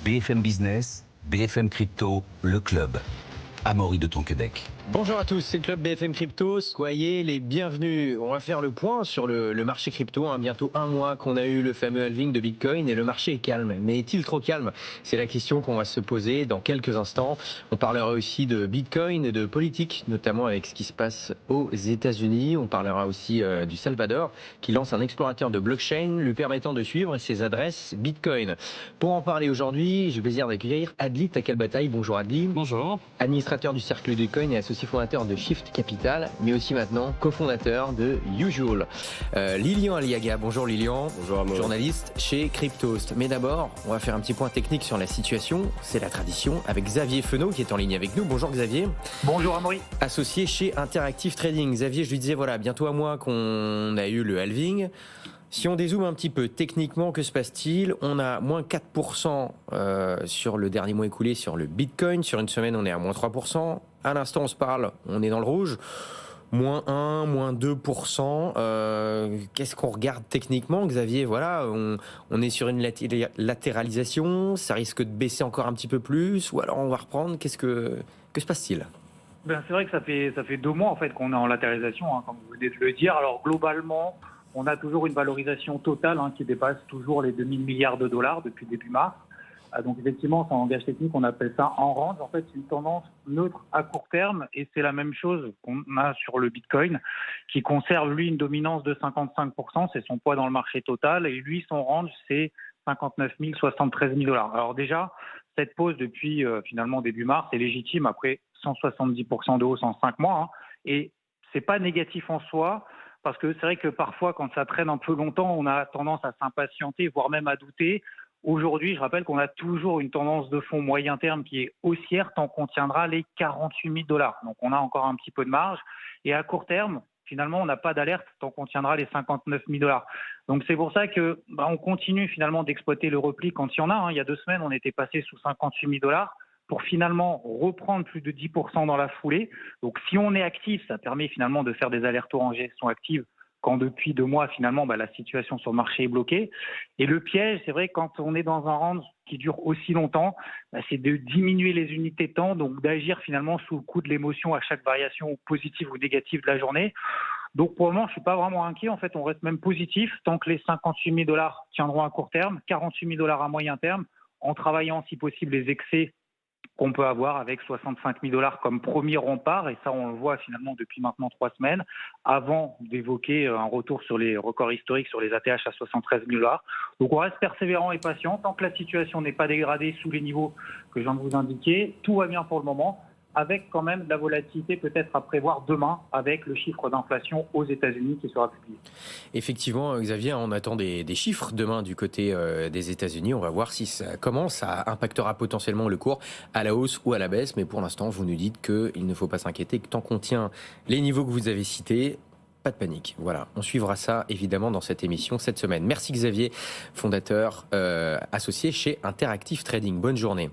BFM Business, BFM Crypto, le club. Amaury de Tonquédec. Bonjour à tous, c'est le club BFM Crypto, soyez les bienvenus. On va faire le point sur le marché crypto, bientôt un mois qu'on a eu le fameux halving de Bitcoin et le marché est calme. Mais est-il trop calme? C'est la question qu'on va se poser dans quelques instants. On parlera aussi de Bitcoin et de politique, notamment avec ce qui se passe aux États-Unis. On parlera aussi du Salvador qui lance un explorateur de blockchain lui permettant de suivre ses adresses Bitcoin. Pour en parler aujourd'hui, j'ai le plaisir d'accueillir Adli Takalbataï. Bonjour Adli. Bonjour. Administrateur du Cercle du Bitcoin et associé fondateur de Shift Capital, mais aussi maintenant cofondateur de Usual. Lilian Aliaga, bonjour Lilian. Bonjour Amaury. Journaliste chez Cryptost. Mais d'abord, on va faire un petit point technique sur la situation, c'est la tradition, avec Xavier Fenot qui est en ligne avec nous. Bonjour Xavier. Bonjour Amaury. Associé chez Interactive Trading. Xavier, je lui disais, voilà, bientôt un mois qu'on a eu le halving. Si on dézoome un petit peu, techniquement, que se passe-t-il? On a moins 4% sur le dernier mois écoulé sur le Bitcoin. Sur une semaine, on est à moins 3%. À l'instant, on se parle, on est dans le rouge. Moins 1, moins 2%. Qu'est-ce qu'on regarde techniquement, Xavier? Voilà, on est sur une latéralisation. Ça risque de baisser encore un petit peu plus. Ou alors on va reprendre. Que se passe-t-il? C'est vrai que ça fait 2 mois en fait qu'on est en latéralisation, comme vous venez de le dire. Alors globalement, on a toujours une valorisation totale qui dépasse toujours les 2000 milliards de dollars depuis début mars. Donc effectivement, en langage technique, on appelle ça en range. En fait, c'est une tendance neutre à court terme et c'est la même chose qu'on a sur le Bitcoin qui conserve, lui, une dominance de 55%. C'est son poids dans le marché total. Et lui, son range, c'est 59 000, 73 000 dollars. Alors déjà, cette pause depuis finalement début mars est légitime après 170% de hausse en 5 mois. Et c'est pas négatif en soi. Parce que c'est vrai que parfois, quand ça traîne un peu longtemps, on a tendance à s'impatienter, voire même à douter. Aujourd'hui, je rappelle qu'on a toujours une tendance de fond moyen terme qui est haussière tant qu'on tiendra les 48 000 dollars. Donc, on a encore un petit peu de marge. Et à court terme, finalement, on n'a pas d'alerte tant qu'on tiendra les 59 000 dollars. Donc, c'est pour ça que on continue finalement d'exploiter le repli quand il y en a. Il y a 2 semaines, on était passé sous 58 000 dollars. Pour finalement reprendre plus de 10% dans la foulée. Donc si on est actif, ça permet finalement de faire des allers-retours en gestion active quand depuis 2 mois, finalement, la situation sur le marché est bloquée. Et le piège, c'est vrai, quand on est dans un range qui dure aussi longtemps, c'est de diminuer les unités de temps, donc d'agir finalement sous le coup de l'émotion à chaque variation positive ou négative de la journée. Donc pour le moment, je ne suis pas vraiment inquiet. En fait, on reste même positif tant que les 58 000 dollars tiendront à court terme, 48 000 dollars à moyen terme, en travaillant si possible les excès qu'on peut avoir avec 65 000 dollars comme premier rempart, et ça on le voit finalement depuis maintenant 3 semaines, avant d'évoquer un retour sur les records historiques sur les ATH à 73 000 dollars. Donc on reste persévérant et patient, tant que la situation n'est pas dégradée sous les niveaux que je viens de vous indiquer, tout va bien pour le moment, avec quand même de la volatilité peut-être à prévoir demain avec le chiffre d'inflation aux États-Unis qui sera publié. Effectivement, Xavier, on attend des chiffres demain du côté des États-Unis. On va voir si comment ça impactera potentiellement le cours à la hausse ou à la baisse. Mais pour l'instant, vous nous dites qu'il ne faut pas s'inquiéter, que tant qu'on tient les niveaux que vous avez cités, pas de panique. Voilà, on suivra ça évidemment dans cette émission cette semaine. Merci Xavier, fondateur associé chez Interactive Trading. Bonne journée.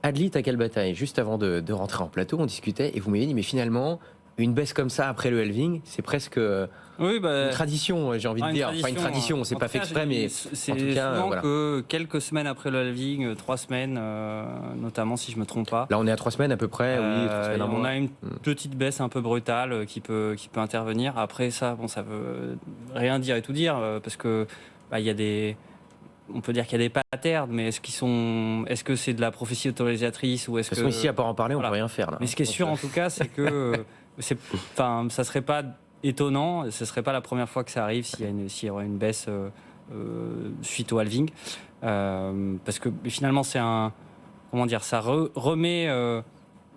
Adli Takalbataï, juste avant de rentrer en plateau, on discutait et vous m'avez dit, mais finalement, une baisse comme ça après le halving, c'est presque une tradition, j'ai envie de dire. Enfin, une tradition, c'est pas fait exprès, mais c'est en tout cas, souvent voilà. que quelques semaines après le halving, 3 semaines, notamment si je me trompe pas. Là, on est à 3 semaines à peu près, oui. 3 semaines, on a une petite baisse un peu brutale qui peut intervenir. Après ça, ça veut rien dire et tout dire, parce que il y a on peut dire qu'il y a des patterns, mais est-ce que c'est de la prophétie autorisatrice ou est-ce que... De toute façon, ici, à part en parler, on peut rien faire. Là. Mais ce qui est sûr, en tout cas, c'est que ça serait pas étonnant, ce serait pas la première fois que ça arrive s'il y aurait une baisse suite au halving, parce que finalement, c'est ça remet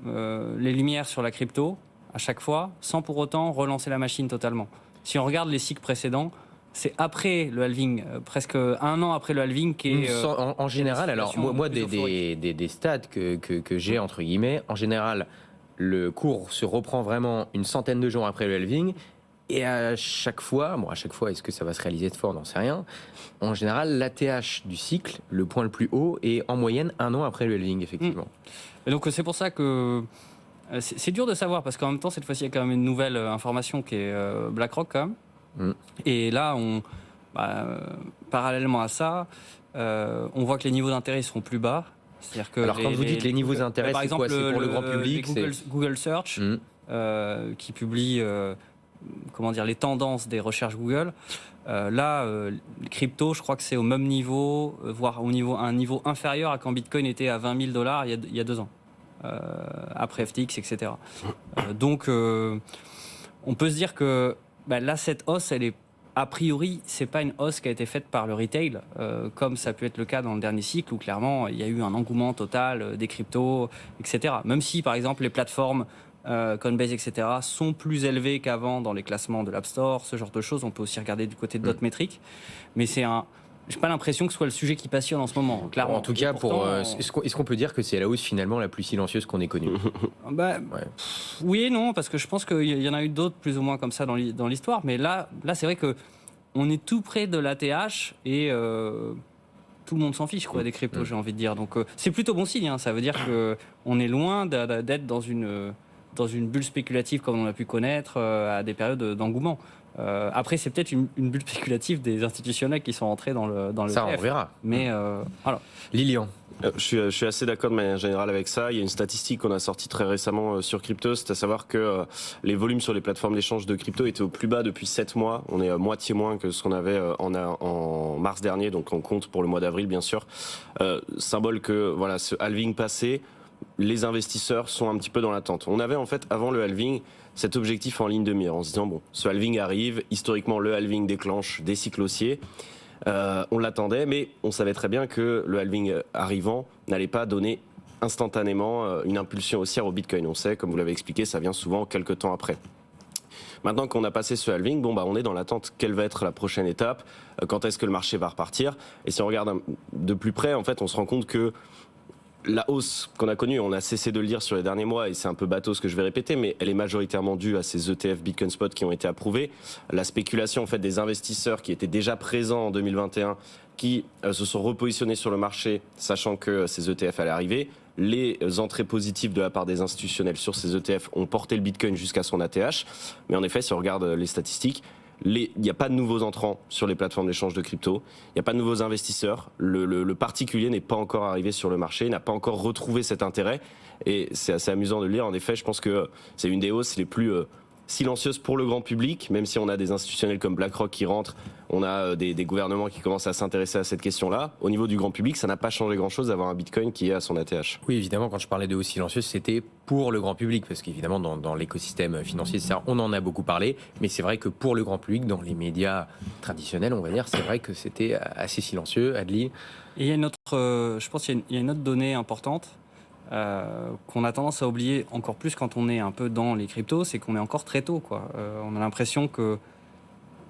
les lumières sur la crypto à chaque fois, sans pour autant relancer la machine totalement. Si on regarde les cycles précédents, c'est après le halving, presque 1 an après le halving qui est... En général, alors moi des stats que j'ai, entre guillemets, en général, le cours se reprend vraiment une centaine de jours après le halving, et à chaque fois, est-ce que ça va se réaliser de fort, on n'en sait rien. En général, l'ATH du cycle, le point le plus haut, est en moyenne 1 an après le halving, effectivement. Et donc c'est pour ça que... C'est dur de savoir, parce qu'en même temps, cette fois-ci, il y a quand même une nouvelle information qui est BlackRock, quand même. Et là, parallèlement à ça, on voit que les niveaux d'intérêt seront plus bas C'est-à-dire que Alors quand vous dites les niveaux d'intérêt, par c'est exemple, quoi? C'est pour le grand les public? Google Search, qui publie les tendances des recherches Google. Les cryptos, je crois que c'est au même niveau, voire un niveau inférieur à quand Bitcoin était à $20 000 il y a 2 ans, après FTX, etc. Donc, on peut se dire que là, cette hausse, elle est a priori, c'est pas une hausse qui a été faite par le retail, comme ça a pu être le cas dans le dernier cycle où clairement il y a eu un engouement total des cryptos, etc. Même si, par exemple, les plateformes Coinbase, etc., sont plus élevées qu'avant dans les classements de l'App Store, ce genre de choses. On peut aussi regarder du côté de d'autres métriques, mais j'ai pas l'impression que ce soit le sujet qui passionne en ce moment, clairement. En tout cas, est-ce qu'on peut dire que c'est la hausse finalement la plus silencieuse qu'on ait connue? Oui et non, parce que je pense qu'il y en a eu d'autres plus ou moins comme ça dans l'histoire, mais là c'est vrai que on est tout près de l'ATH et tout le monde s'en fiche des cryptos, j'ai envie de dire. Donc c'est plutôt bon signe, hein. Ça veut dire qu'on est loin d'être dans une bulle spéculative comme on a pu connaître à des périodes d'engouement. Après, c'est peut-être une bulle spéculative des institutionnels qui sont entrés dans le Ça, ETF. on verra. Mais voilà. Lilian. Je suis assez d'accord de manière générale avec ça. Il y a une statistique qu'on a sortie très récemment sur crypto, c'est à savoir que les volumes sur les plateformes d'échange de crypto étaient au plus bas depuis 7 mois. On est à moitié moins que ce qu'on avait en mars dernier, donc on compte pour le mois d'avril bien sûr. Symbole que voilà, ce halving passé, les investisseurs sont un petit peu dans l'attente. On avait en fait avant le halving cet objectif en ligne de mire en se disant bon, ce halving arrive, historiquement le halving déclenche des cycles haussiers. On l'attendait, mais on savait très bien que le halving arrivant n'allait pas donner instantanément une impulsion haussière au Bitcoin. On sait, comme vous l'avez expliqué, ça vient souvent quelques temps après. Maintenant qu'on a passé ce halving, on est dans l'attente. Quelle va être la prochaine étape? Quand est-ce que le marché va repartir? Et si on regarde de plus près, en fait, on se rend compte que la hausse qu'on a connue, on a cessé de le dire sur les derniers mois, et c'est un peu bateau ce que je vais répéter, mais elle est majoritairement due à ces ETF Bitcoin Spot qui ont été approuvés. La spéculation en fait des investisseurs qui étaient déjà présents en 2021, qui se sont repositionnés sur le marché, sachant que ces ETF allaient arriver. Les entrées positives de la part des institutionnels sur ces ETF ont porté le Bitcoin jusqu'à son ATH. Mais en effet, si on regarde les statistiques, il n'y a pas de nouveaux entrants sur les plateformes d'échange de crypto, il n'y a pas de nouveaux investisseurs, le particulier n'est pas encore arrivé sur le marché, n'a pas encore retrouvé cet intérêt, et c'est assez amusant de le lire. En effet, je pense que c'est une des hausses les plus silencieuses pour le grand public, même si on a des institutionnels comme BlackRock qui rentrent, on a des gouvernements qui commencent à s'intéresser à cette question-là. Au niveau du grand public, ça n'a pas changé grand-chose d'avoir un Bitcoin qui est à son ATH. Oui, évidemment, quand je parlais de hausse silencieuse, c'était pour le grand public, parce qu'évidemment, dans l'écosystème financier, on en a beaucoup parlé, mais c'est vrai que pour le grand public, dans les médias traditionnels, on va dire, c'est vrai que c'était assez silencieux. Adli? Et il y a une autre, je pense qu'il y a une autre donnée importante qu'on a tendance à oublier encore plus quand on est un peu dans les cryptos, c'est qu'on est encore très tôt, quoi. On a l'impression que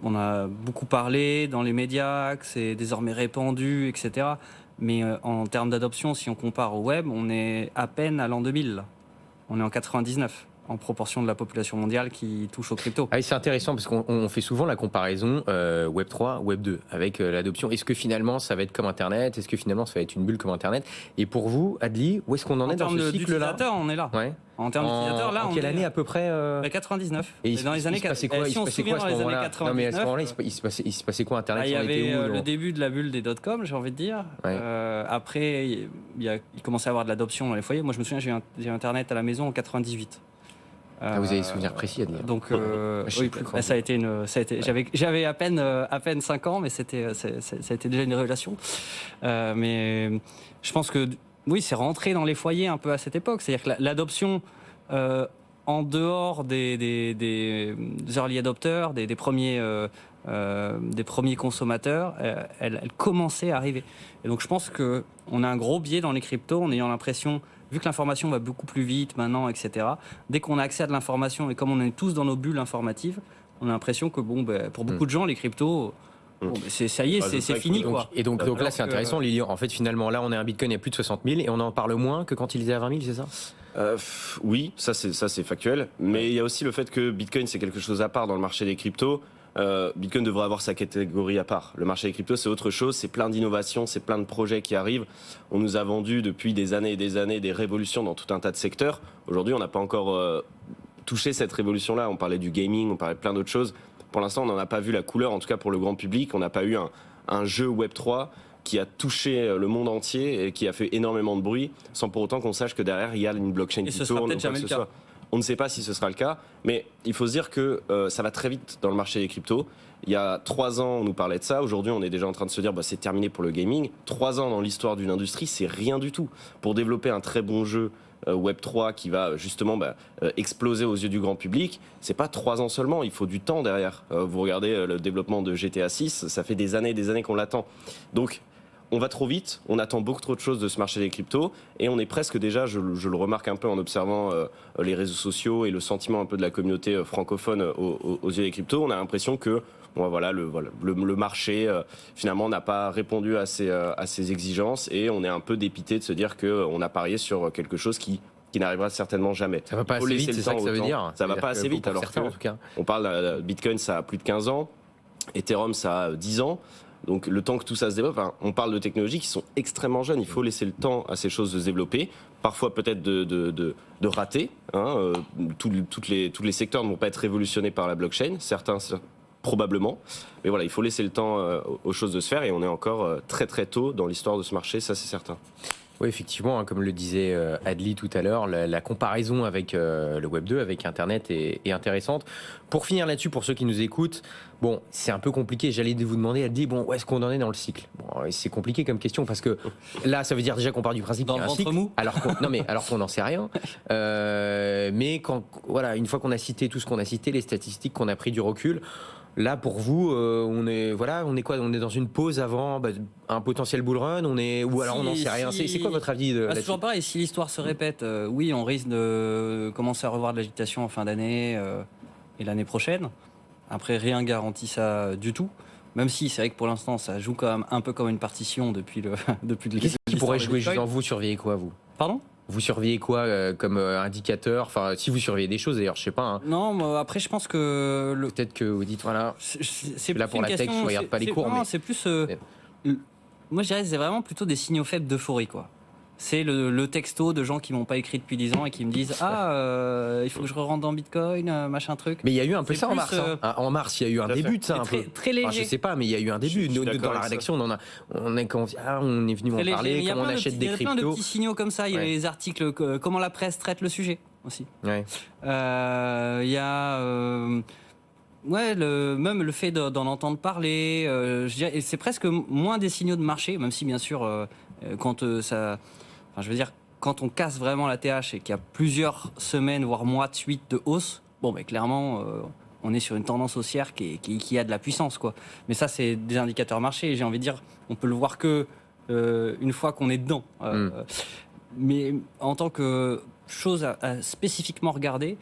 on a beaucoup parlé dans les médias, que c'est désormais répandu, etc. Mais en termes d'adoption, si on compare au web, on est à peine à l'an 2000. Là. On est en 99 en proportion de la population mondiale qui touche aux cryptos. Ah oui, c'est intéressant parce qu'on fait souvent la comparaison Web 3, Web 2 avec l'adoption. Est-ce que finalement ça va être comme Internet? Est-ce que finalement ça va être une bulle comme Internet? Et pour vous, Adli, où est-ce qu'on en est dans ce cycle-là? On est là. Ouais. En termes d'utilisateurs, là, en quelle année à peu près 99. Et dans les années 80. Si on se souvient dans les années 99. Non, mais à ce moment-là, il se passait quoi? Internet, il y avait où, le début de la bulle des .com, j'ai envie de dire. Ouais. Après, il commençait à avoir de l'adoption dans les foyers. Moi, je me souviens, j'ai Internet à la maison en 98. Vous avez des souvenirs précis à dire. Donc, oui, ça a été j'avais à peine 5 ans, mais ça a été déjà une révélation. Mais je pense que oui, c'est rentré dans les foyers un peu à cette époque. C'est-à-dire que l'adoption en dehors des early adopters, des premiers consommateurs, elle commençait à arriver. Et donc je pense qu'on a un gros biais dans les cryptos en ayant l'impression, vu que l'information va beaucoup plus vite maintenant, etc., dès qu'on a accès à de l'information et comme on est tous dans nos bulles informatives, on a l'impression que pour beaucoup de gens, les cryptos... ça y est, c'est fini, quoi. Et donc là, c'est intéressant, Lilian. En fait, finalement, là, on a un Bitcoin à plus de 60 000 et on en parle moins que quand il était à 20 000, c'est ça? Oui, ça c'est factuel. Mais il y a aussi le fait que Bitcoin, c'est quelque chose à part dans le marché des cryptos. Bitcoin devrait avoir sa catégorie à part. Le marché des cryptos, c'est autre chose. C'est plein d'innovations, c'est plein de projets qui arrivent. On nous a vendu depuis des années et des années des révolutions dans tout un tas de secteurs. Aujourd'hui, on n'a pas encore touché cette révolution-là. On parlait du gaming, on parlait de plein d'autres choses. Pour l'instant, on n'en a pas vu la couleur, en tout cas pour le grand public. On n'a pas eu un jeu Web3 qui a touché le monde entier et qui a fait énormément de bruit, sans pour autant qu'on sache que derrière il y a une blockchain Et qui ce sera tourne peut-être ou quoi que jamais ce le cas. soit. On ne sait pas si ce sera le cas, mais il faut se dire que ça va très vite dans le marché des cryptos. Il y a 3 ans, on nous parlait de ça. Aujourd'hui, on est déjà en train de se dire c'est terminé pour le gaming. 3 ans dans l'histoire d'une industrie, c'est rien du tout. Pour développer un très bon jeu Web3 qui va justement exploser aux yeux du grand public, c'est pas 3 ans seulement, il faut du temps derrière. Vous regardez le développement de GTA 6, ça fait des années qu'on l'attend. Donc, on va trop vite, on attend beaucoup trop de choses de ce marché des cryptos et on est presque déjà, je le remarque un peu en observant les réseaux sociaux et le sentiment un peu de la communauté francophone aux yeux des cryptos, on a l'impression que le marché finalement n'a pas répondu à ses exigences et on est un peu dépité de se dire qu'on a parié sur quelque chose qui n'arrivera certainement jamais. Ça va pas Faut assez laisser vite, le c'est ça temps que ça au veut temps. dire. Ça va pas assez vite, pour alors certains, que en tout cas. on parle Bitcoin, ça a plus de 15 ans, Ethereum, ça a 10 ans. Donc le temps que tout ça se développe, on parle de technologies qui sont extrêmement jeunes. Il faut laisser le temps à ces choses de se développer. Parfois peut-être de rater. Tous les secteurs ne vont pas être révolutionnés par la blockchain. Certains probablement. Mais voilà, il faut laisser le temps aux choses de se faire. Et on est encore très très tôt dans l'histoire de ce marché, ça c'est certain. Oui, effectivement, comme le disait Adli tout à l'heure, la comparaison avec le Web 2, avec Internet est intéressante. Pour finir là-dessus, pour ceux qui nous écoutent, bon, c'est un peu compliqué. J'allais vous demander, Adli, où est-ce qu'on en est dans le cycle? C'est compliqué comme question parce que là, ça veut dire déjà qu'on part du principe Dans qu'il y a le un cycle, ventre mou. alors qu'on n'en sait rien. Mais une fois qu'on a cité tout ce qu'on a cité, les statistiques, qu'on a pris du recul. Là, pour vous, on est quoi? On est dans une pause avant un potentiel bull run. Ou alors on n'en sait rien. C'est quoi votre avis C'est là-dessus? toujours pareil. Si l'histoire se répète, oui, on risque de commencer à revoir de l'agitation en fin d'année et l'année prochaine. Après, rien garantit ça du tout. Même si c'est vrai que pour l'instant, ça joue quand même un peu comme une partition depuis le Qu'est-ce qui pourrait jouer Bitcoin. justement? Vous surveillez quoi, vous? Pardon? Vous surveillez quoi comme indicateur? Enfin, si vous surveillez des choses, d'ailleurs, je sais pas. Hein. Non, mais après, je pense que Peut-être que vous dites, voilà, c'est là plus pour une la tech, question- je regarde pas les cours, non, mais- c'est plus. Moi, je dirais que c'est vraiment plutôt des signaux faibles d'euphorie, quoi. C'est le texto de gens qui m'ont pas écrit depuis 10 ans et qui me disent il faut que je rentre dans Bitcoin, machin truc. Mais il y a eu un peu C'est ça en plus, mars. En mars, il y a eu un tout à début de ça, Mais un très, peu. très léger. Enfin, je sais pas, mais il y a eu un début. Je suis Nous, d'accord dans la avec ça. rédaction, on est venu Très en léger. parler, Il y a comment on plein de achète petits- des il y a plein de cryptos. petits signaux comme ça. Il y a Ouais. les articles, comment la presse traite le sujet aussi. Ouais. Il y a même le fait d'en entendre parler. Je dirais, et c'est presque moins des signaux de marché, même si bien sûr quand ça, enfin, je veux dire, quand on casse vraiment la TH et qu'il y a plusieurs semaines voire mois de suite de hausse, bon, mais clairement. On est sur une tendance haussière qui a de la puissance, quoi. Mais ça, c'est des indicateurs marché. Et j'ai envie de dire, on peut le voir que une fois qu'on est dedans. Mais en tant que chose à spécifiquement regarder,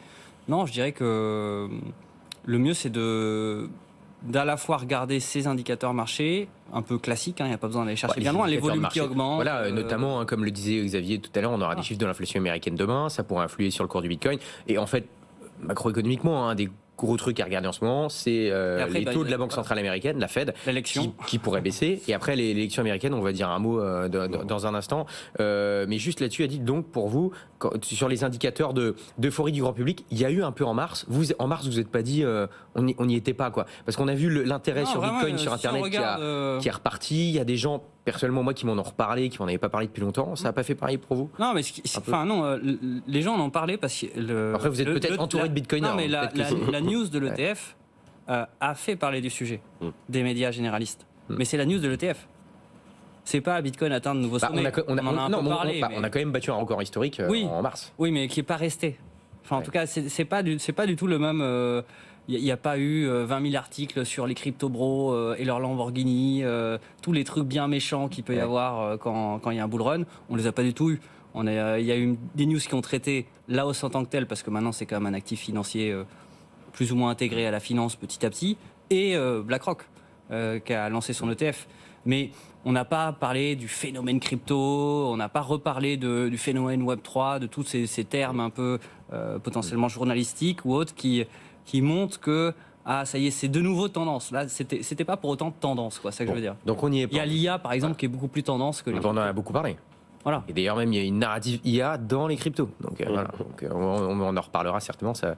non, je dirais que le mieux, c'est d'à la fois regarder ces indicateurs marché, un peu classiques, il n'y a pas besoin d'aller chercher bien loin, les indicateurs volumes marché. qui augmentent. Voilà, notamment, comme le disait Xavier tout à l'heure, on aura des chiffres de l'inflation américaine demain, ça pourrait influer sur le cours du Bitcoin. Et en fait, macroéconomiquement, un des gros trucs à regarder en ce moment, c'est après, les taux de la Banque centrale américaine, la Fed, l'élection. qui pourrait baisser. Et après, l'élection américaine, on va dire un mot dans un instant. Mais juste là-dessus, Adil, donc pour vous, sur les indicateurs d'euphorie du grand public, il y a eu un peu en mars. En mars, vous n'êtes pas dit, on n'y était pas, quoi. Parce qu'on a vu l'intérêt Non, sur vraiment, Bitcoin, sur si on Internet, regarde, qui est reparti. Il y a des gens, personnellement, moi, qui m'en ont reparlé, qui m'en avaient pas parlé depuis longtemps. Ça n'a pas fait pareil pour vous? Non, mais enfin non, les gens en ont parlé parce que Après, vous êtes peut-être entouré de bitcoiners. Non, mais hein, peut-être que c'est- la news de l'ETF a fait parler du sujet des médias généralistes. Mm. Mais c'est la news de l'ETF. C'est pas Bitcoin atteint de nouveaux Bah, sommets. On en a un peu parlé. on mais- a quand même battu un record historique Oui. en mars. Oui, mais qui n'est pas resté. Enfin, en Ouais. tout cas, c'est pas du tout le même. Il n'y a pas eu 20 000 articles sur les crypto-bros et leur Lamborghini, tous les trucs bien méchants qu'il peut y Ouais. avoir quand il y a un bull run. On les a pas du tout eu. Il y a eu des news qui ont traité la hausse en tant que telle, parce que maintenant c'est quand même un actif financier plus ou moins intégré à la finance petit à petit, et BlackRock qui a lancé son ETF. Mais on n'a pas parlé du phénomène crypto, on n'a pas reparlé du phénomène Web3, de tous ces termes un peu potentiellement journalistiques ou autres qui montrent que ça y est, c'est de nouveau tendance. Là, c'était pas pour autant tendance, quoi, c'est ça que je veux dire. Donc on y est Il y a pas. l'IA, par exemple, qui est beaucoup plus tendance que les On en a beaucoup parlé. Voilà. Et d'ailleurs, même, il y a une narrative IA dans les cryptos. Donc, voilà. Donc, on en reparlera certainement. Ça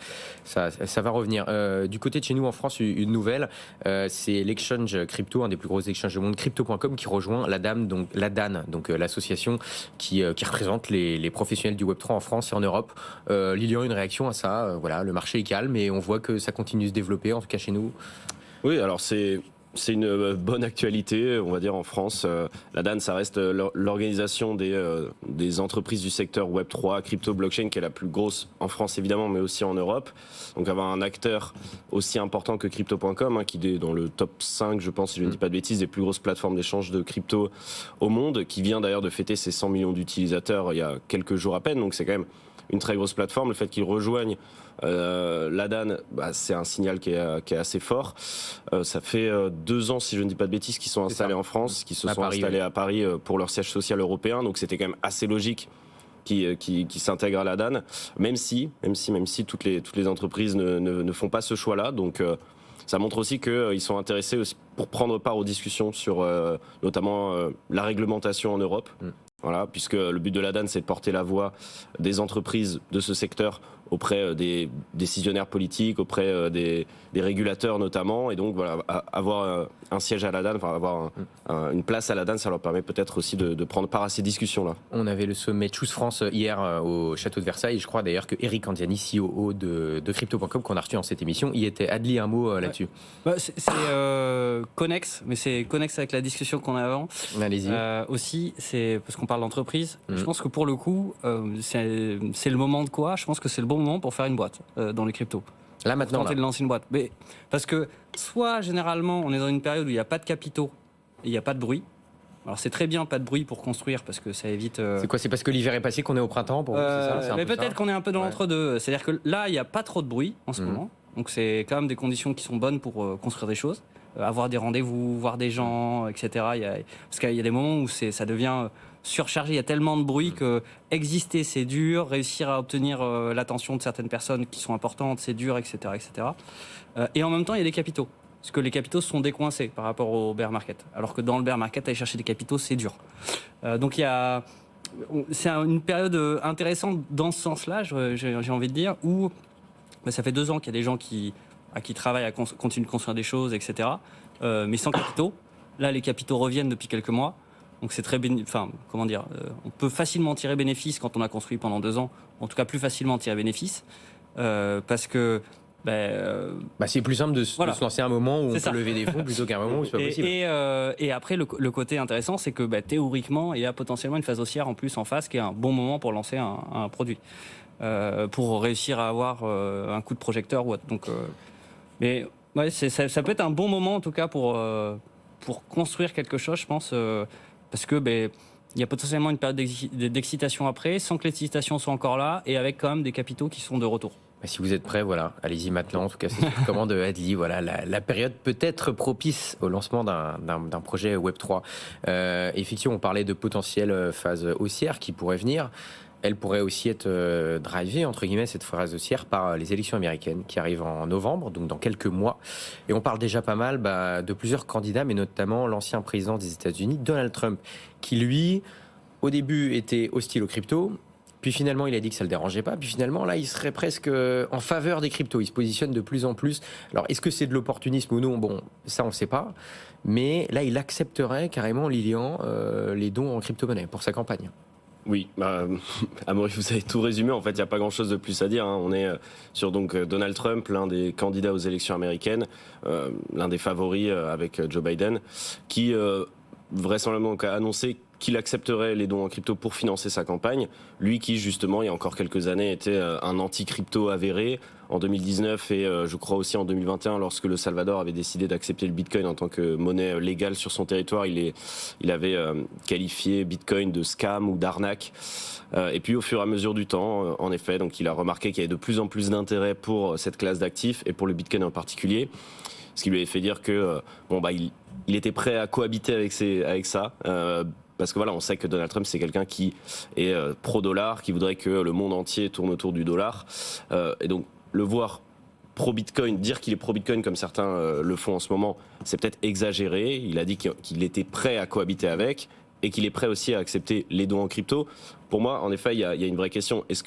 va revenir. Du côté de chez nous, en France, une nouvelle. C'est l'exchange crypto, un des plus gros exchanges au monde, crypto.com, qui rejoint l'ADAN, donc l'association qui représente les professionnels du Web3 en France et en Europe. Lilian, une réaction à ça. Voilà, le marché est calme et on voit que ça continue de se développer, en tout cas chez nous. Oui, alors c'est une bonne actualité, on va dire, en France. La DAN, ça reste l'organisation des entreprises du secteur Web3, crypto, blockchain, qui est la plus grosse en France, évidemment, mais aussi en Europe. Donc avoir un acteur aussi important que Crypto.com, qui est dans le top 5, je pense, si je ne dis pas de bêtises, des plus grosses plateformes d'échange de crypto au monde, qui vient d'ailleurs de fêter ses 100 millions d'utilisateurs il y a quelques jours à peine. Donc c'est quand même une très grosse plateforme. Le fait qu'ils rejoignent la DAN, c'est un signal qui est assez fort. Ça fait 2 ans, si je ne dis pas de bêtises, qu'ils sont installés en France, qu'ils se sont installés à Paris pour leur siège social européen. Donc c'était quand même assez logique qui s'intègrent à la DAN, même si toutes les entreprises ne font pas ce choix-là. Donc ça montre aussi qu'ils sont intéressés aussi pour prendre part aux discussions sur notamment la réglementation en Europe. Voilà, puisque le but de la DAN, c'est de porter la voix des entreprises de ce secteur auprès des décisionnaires politiques, auprès des régulateurs notamment. Et donc, voilà, avoir un siège à la DAN, enfin avoir une place à la DAN, ça leur permet peut-être aussi de prendre part à ces discussions-là. On avait le sommet Choose France hier au château de Versailles. Je crois d'ailleurs que Eric Andiani, CEO de Crypto.com, qu'on a reçu dans cette émission, y était. Adli, un mot là-dessus. C'est connexe, mais c'est connexe avec la discussion qu'on a avant. Allez-y. Aussi, c'est parce qu'on parle d'entreprise. Je pense que pour le coup, c'est le moment de quoi ? Je pense que c'est le bon moment pour faire une boîte dans les cryptos. Là maintenant, tenter de lancer une boîte. Mais, parce que soit généralement on est dans une période où il n'y a pas de capitaux et il n'y a pas de bruit. Alors c'est très bien pas de bruit pour construire parce que ça évite. C'est quoi ? C'est parce que l'hiver est passé qu'on est au printemps pour vous, c'est ça ? Mais peut-être qu'on est un peu dans l'entre-deux. C'est-à-dire que là il n'y a pas trop de bruit en ce moment. Donc c'est quand même des conditions qui sont bonnes pour construire des choses. Avoir des rendez-vous, voir des gens, etc. Parce qu'il y a des moments où ça devient surchargé, il y a tellement de bruit que exister c'est dur, réussir à obtenir l'attention de certaines personnes qui sont importantes c'est dur, etc. etc. Et en même temps il y a des capitaux, parce que les capitaux sont décoincés par rapport au bear market, alors que dans le bear market aller chercher des capitaux c'est dur. Donc c'est une période intéressante dans ce sens-là, j'ai envie de dire, où ça fait 2 ans qu'il y a des gens qui travaillent à continuer de construire des choses, etc. Mais sans capitaux. Là les capitaux reviennent depuis quelques mois. Donc c'est très on peut facilement tirer bénéfice quand on a construit pendant 2 ans, en tout cas plus facilement tirer bénéfice, parce que c'est plus simple de se lancer à un moment où on peut lever des fonds plutôt qu'à un moment où c'est pas possible. Et après le côté intéressant, c'est que théoriquement il y a potentiellement une phase haussière en plus en face qui est un bon moment pour lancer un produit, pour réussir à avoir un coup de projecteur ou autre. Donc, mais ouais, ça peut être un bon moment en tout cas pour construire quelque chose, je pense. Parce que il y a potentiellement une période d'excitation après, sans que l'excitation soit encore là, et avec quand même des capitaux qui sont de retour. Si vous êtes prêts, voilà, allez-y maintenant. En tout cas, c'est sur commande de Adli. Voilà, la période peut être propice au lancement d'un projet Web3. Effectivement, on parlait de potentielle phase haussière qui pourrait venir. Elle pourrait aussi être drivée, entre guillemets, cette phase haussière par les élections américaines qui arrivent en novembre, donc dans quelques mois. Et on parle déjà pas mal de plusieurs candidats, mais notamment l'ancien président des États-Unis, Donald Trump, qui lui, au début, était hostile aux cryptos. Puis finalement, il a dit que ça ne le dérangeait pas. Puis finalement, là, il serait presque en faveur des cryptos. Il se positionne de plus en plus. Alors, est-ce que c'est de l'opportunisme ou non ? Bon, ça, on ne sait pas. Mais là, il accepterait carrément, Lilian, les dons en crypto-monnaie pour sa campagne. Oui, Amaury, vous avez tout résumé. En fait, il n'y a pas grand-chose de plus à dire. On est sur Donald Trump, l'un des candidats aux élections américaines, l'un des favoris avec Joe Biden, qui vraisemblablement a annoncé qu'il accepterait les dons en crypto pour financer sa campagne. Lui qui, justement, il y a encore quelques années, était un anti-crypto avéré. En 2019 et je crois aussi en 2021, lorsque le Salvador avait décidé d'accepter le Bitcoin en tant que monnaie légale sur son territoire, il avait qualifié Bitcoin de scam ou d'arnaque. Et puis au fur et à mesure du temps, en effet, donc il a remarqué qu'il y avait de plus en plus d'intérêt pour cette classe d'actifs et pour le Bitcoin en particulier. Ce qui lui avait fait dire que il était prêt à cohabiter avec ça. Parce que voilà, on sait que Donald Trump, c'est quelqu'un qui est pro-dollar, qui voudrait que le monde entier tourne autour du dollar. Et donc, le voir pro-Bitcoin, dire qu'il est pro-Bitcoin comme certains le font en ce moment, c'est peut-être exagéré. Il a dit qu'il était prêt à cohabiter avec. et qu'il est prêt aussi à accepter les dons en crypto. Pour moi, en effet, il y a une vraie question. Est-ce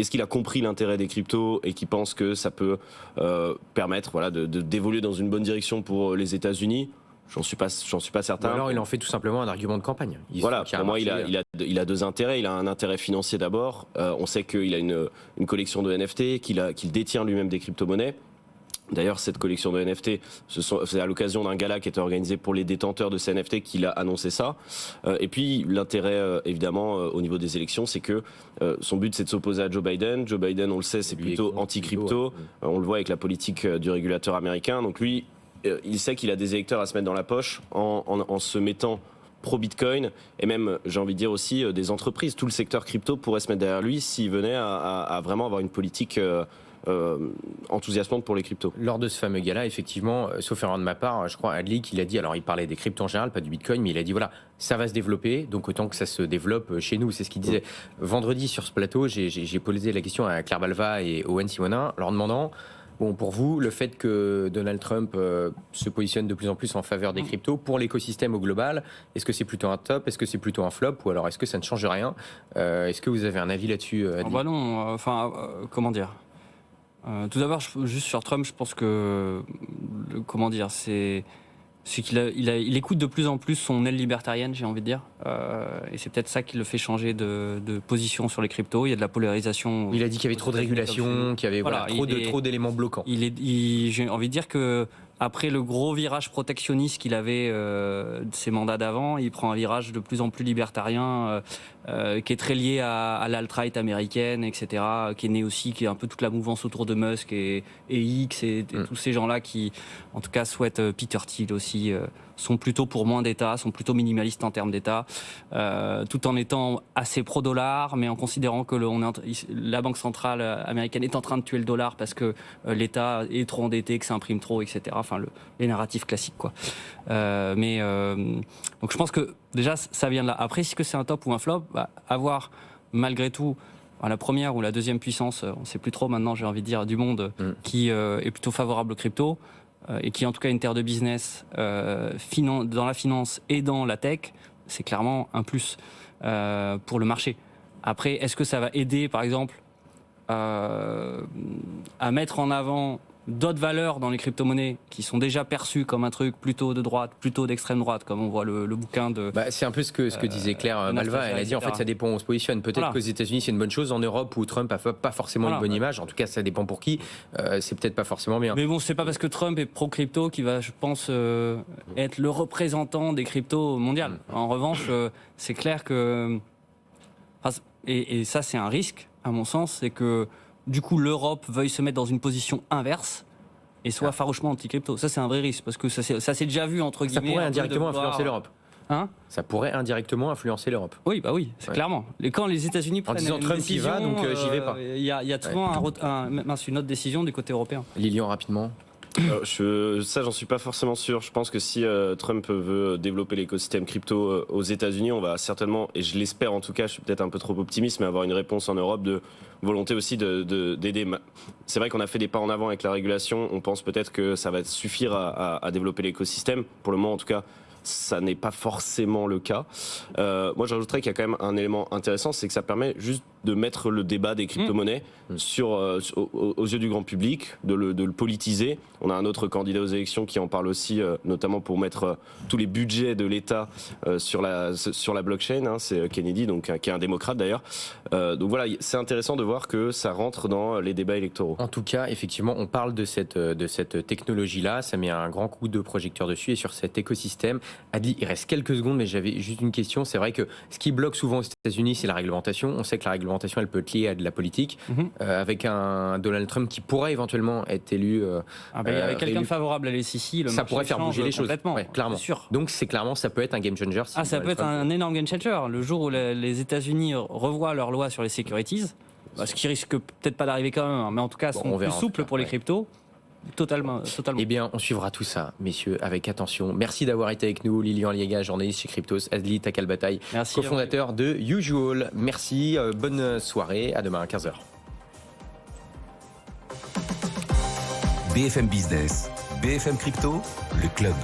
qu'il a compris l'intérêt des cryptos et qu'il pense que ça peut permettre d'évoluer dans une bonne direction pour les États-Unis? J'en suis pas certain. Ou alors il en fait tout simplement un argument de campagne. Pour moi, il a deux intérêts. Il a un intérêt financier d'abord. On sait qu'il a une collection de NFT, qu'il détient lui-même des crypto-monnaies. D'ailleurs, cette collection de NFT, c'est à l'occasion d'un gala qui était organisé pour les détenteurs de ces NFT qu'il a annoncé ça. Et puis, l'intérêt, évidemment, au niveau des élections, c'est que son but, c'est de s'opposer à Joe Biden. Joe Biden, on le sait, c'est plutôt anti-crypto. On le voit avec la politique du régulateur américain. Donc lui, il sait qu'il a des électeurs à se mettre dans la poche en se mettant pro-Bitcoin, et même, j'ai envie de dire aussi, des entreprises. Tout le secteur crypto pourrait se mettre derrière lui s'il venait à vraiment avoir une politique enthousiasmante pour les cryptos. Lors de ce fameux gala, effectivement, sauf erreur de ma part, je crois Adlik, il a dit, alors il parlait des cryptos en général, pas du Bitcoin, mais il a dit voilà, ça va se développer, donc autant que ça se développe chez nous. C'est ce qu'il disait. Vendredi sur ce plateau, j'ai posé la question à Claire Balva et Owen Simonin, leur demandant, bon, pour vous, le fait que Donald Trump se positionne de plus en plus en faveur des cryptos, pour l'écosystème au global, est-ce que c'est plutôt un top, est-ce que c'est plutôt un flop, ou alors est-ce que ça ne change rien? Est-ce que vous avez un avis là-dessus, Adlik? Bah non, comment dire, tout d'abord, juste sur Trump, je pense que, c'est qu'il écoute de plus en plus son aile libertarienne, j'ai envie de dire, et c'est peut-être ça qui le fait changer de position sur les cryptos. Il y a de la polarisation. Il a dit qu'il y avait trop de régulation, qu'il y avait trop d'éléments bloquants. J'ai envie de dire que après le gros virage protectionniste qu'il avait de ses mandats d'avant, il prend un virage de plus en plus libertarien, qui est très lié à l'alt-right américaine, etc., qui est né aussi, qui est un peu toute la mouvance autour de Musk et X et tous ces gens-là qui, en tout cas, souhaitent Peter Thiel aussi, sont plutôt pour moins d'État, sont plutôt minimalistes en termes d'État, tout en étant assez pro-dollar, mais en considérant que la Banque centrale américaine est en train de tuer le dollar parce que l'État est trop endetté, que ça imprime trop, etc. Enfin, les narratifs classiques, quoi. Donc je pense que déjà, ça vient de là. Après, est-ce que c'est un top ou un flop? Avoir, malgré tout, la première ou la deuxième puissance, on ne sait plus trop maintenant, j'ai envie de dire, du monde, qui est plutôt favorable aux cryptos, et qui est en tout cas une terre de business dans la finance et dans la tech, c'est clairement un plus pour le marché. Après, est-ce que ça va aider, par exemple, à mettre en avant d'autres valeurs dans les crypto-monnaies qui sont déjà perçues comme un truc plutôt de droite, plutôt d'extrême droite, comme on voit le bouquin de... c'est un peu ce que disait Claire Balva. Elle a dit, en fait, ça dépend où on se positionne. Peut-être qu'aux États-Unis, c'est une bonne chose. En Europe, où Trump n'a pas forcément une bonne image, en tout cas, ça dépend pour qui, c'est peut-être pas forcément bien. Mais bon, c'est pas parce que Trump est pro-crypto qu'il va, je pense, être le représentant des cryptos mondiales. En revanche, c'est clair que... Et ça, c'est un risque, à mon sens, c'est que du coup, l'Europe veuille se mettre dans une position inverse et soit farouchement anti-crypto. Ça, c'est un vrai risque, parce que ça s'est déjà vu, entre guillemets. Ça pourrait indirectement influencer l'Europe. Ça pourrait indirectement influencer l'Europe. Oui, c'est clairement. Quand les États-Unis prennent une Trump décision, y va, donc j'y vais pas. Il y a souvent une autre décision du côté européen. Lilian, rapidement. Ça, j'en suis pas forcément sûr. Je pense que si Trump veut développer l'écosystème crypto aux États-Unis, on va certainement, et je l'espère en tout cas, je suis peut-être un peu trop optimiste, mais avoir une réponse en Europe de volonté aussi d'aider. C'est vrai qu'on a fait des pas en avant avec la régulation. On pense peut-être que ça va suffire à développer l'écosystème. Pour le moment, en tout cas, ça n'est pas forcément le cas. Moi, j'ajouterais qu'il y a quand même un élément intéressant, c'est que ça permet juste de mettre le débat des crypto-monnaies aux yeux du grand public, de le politiser. On a un autre candidat aux élections qui en parle aussi, notamment pour mettre tous les budgets de l'État sur la blockchain. C'est Kennedy, donc qui est un démocrate d'ailleurs. Donc voilà, c'est intéressant de voir que ça rentre dans les débats électoraux. En tout cas, effectivement, on parle de cette technologie-là. Ça met un grand coup de projecteur dessus et sur cet écosystème. Adli, il reste quelques secondes, mais j'avais juste une question. C'est vrai que ce qui bloque souvent aux États-Unis, c'est la réglementation. On sait que la réglementation, elle peut être liée à de la politique. Avec un Donald Trump qui pourrait éventuellement être élu. Avec quelqu'un de favorable à l'SEC, ça pourrait faire bouger les choses. Clairement. Sûr. Donc ça peut être un game changer. Ça peut être un énorme game changer. Le jour où les États-Unis revoient leur loi sur les securities, ce qui risque peut-être pas d'arriver quand même, mais en tout cas, sont plus souples pour les cryptos. Totalement. Eh bien, on suivra tout ça, messieurs, avec attention. Merci d'avoir été avec nous, Lilian Liega, journaliste chez Cryptos, Adli Takalbataï, cofondateur de Usual. Merci, bonne soirée, à demain à 15h. BFM Business, BFM Crypto, le club.